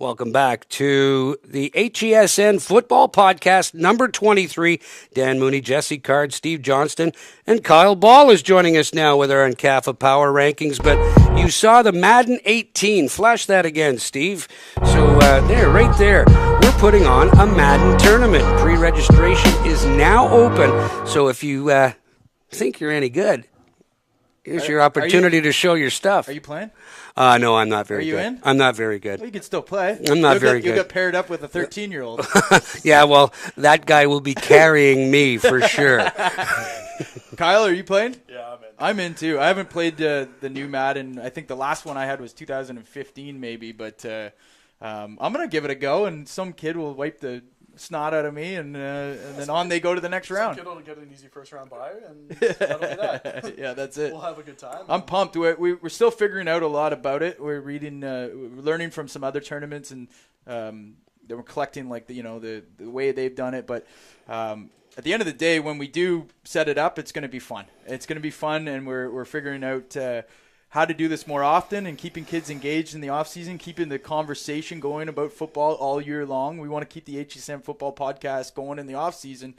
Welcome back to the HESN Football Podcast, number 23. Dan Mooney, Jesse Card, Steve Johnston, and Kyle Ball is joining us now with our NCAFA Power Rankings. But you saw the Madden 18. Flash that again, Steve. So there, right there, we're putting on a Madden tournament. Pre-registration is now open. So if you think you're any good, here's your opportunity to show your stuff. Are you playing? No, I'm not very good. Are you in? I'm not very good. Well, you can still play. I'm not very good. You got paired up with a 13-year-old. Yeah, well, that guy will be carrying me for sure. Kyle, are you playing? Yeah, I'm in. I'm in too. I haven't played the new Madden. I think the last one I had was 2015 maybe, but I'm going to give it a go, and some kid will wipe the snot out of me, and then on they go to the next round. Some kid will get an easy first round bye, and that'll be that. Yeah, that's it. We'll have a good time. I'm pumped. We're still figuring out a lot about it. We're reading, we're learning from some other tournaments, and that we're collecting like the way they've done it. But at the end of the day, when we do set it up, it's going to be fun. It's going to be fun, and we're figuring out how to do this more often and keeping kids engaged in the off season, keeping the conversation going about football all year long. We want to keep the HESN Football Podcast going in the off season.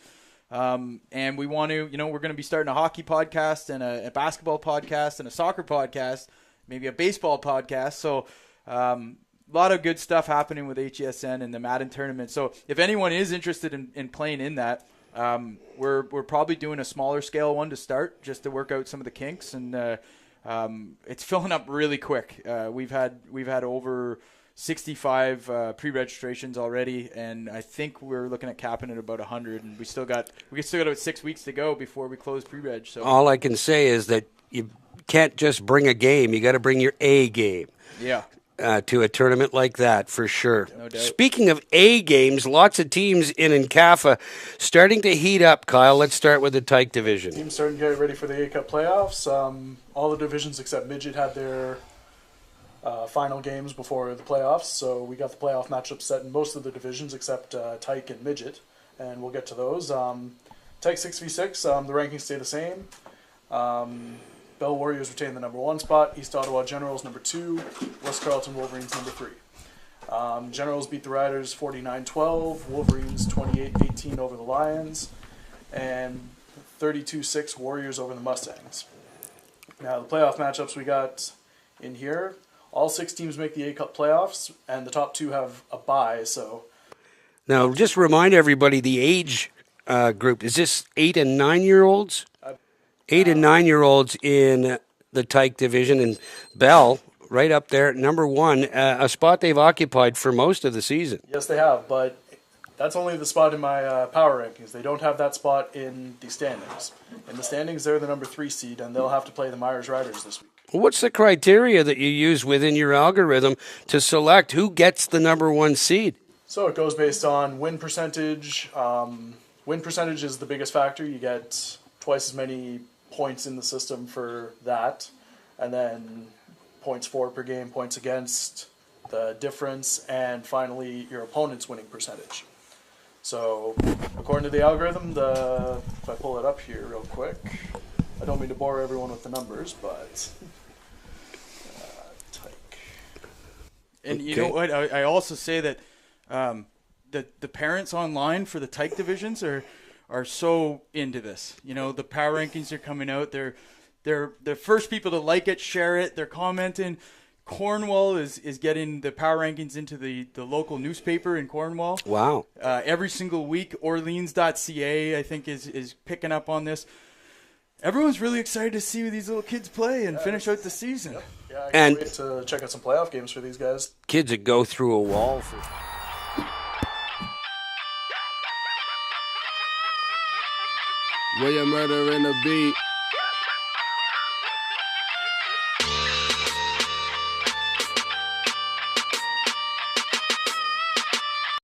And we want to, we're going to be starting a hockey podcast and a basketball podcast and a soccer podcast, maybe a baseball podcast. So a lot of good stuff happening with HESN and the Madden tournament. So if anyone is interested in playing in that, we're probably doing a smaller scale one to start just to work out some of the kinks, and it's filling up really quick. We've had over 65 pre-registrations already, and I think we're looking at capping at about 100. And we still got about 6 weeks to go before we close pre-reg. So all I can say is that you can't just bring a game; you got to bring your A game. Yeah. To a tournament like that, for sure. No doubt. Speaking of A games, lots of teams in NCAFA starting to heat up, Kyle. Let's start with the Tyke division. Teams starting to get ready for the ACUP playoffs. All the divisions except Midget had their final games before the playoffs, so we got the playoff matchups set in most of the divisions except Tyke and Midget, and we'll get to those. Tyke 6v6, the rankings stay the same. Bell Warriors retain the number 1 spot. East Ottawa Generals number 2. West Carleton Wolverines number 3. Generals beat the Riders 49-12. Wolverines 28-18 over the Lions. And 32-6 Warriors over the Mustangs. Now the playoff matchups we got in here. All 6 teams make the A-Cup playoffs, and the top 2 have a bye. So now just remind everybody the age group. Is this 8 and 9-year-olds? 8 and 9-year-olds in the Tyke division, and Bell right up there, number 1, a spot they've occupied for most of the season. Yes, they have, but that's only the spot in my power rankings. They don't have that spot in the standings. In the standings, they're the number 3 seed, and they'll have to play the Myers Riders this week. What's the criteria that you use within your algorithm to select who gets the number 1 seed? So it goes based on win percentage. Win percentage is the biggest factor. You get twice as many points in the system for that, and then points for per game, points against, the difference, and finally your opponent's winning percentage. So according to the algorithm, if I pull it up here real quick, I don't mean to bore everyone with the numbers, but Tyke. And you know what? I also say that the parents online for the Tyke divisions are so into this. The power rankings are coming out. They're the first people to like it, share it. They're commenting. Cornwall is getting the power rankings into the local newspaper in Cornwall. Wow. Every single week. Orleans.ca, I think, is picking up on this. Everyone's really excited to see these little kids play and finish out the season. Yeah, I can't wait to check out some playoff games for these guys. Kids that go through a wall for... William Murder in the beat.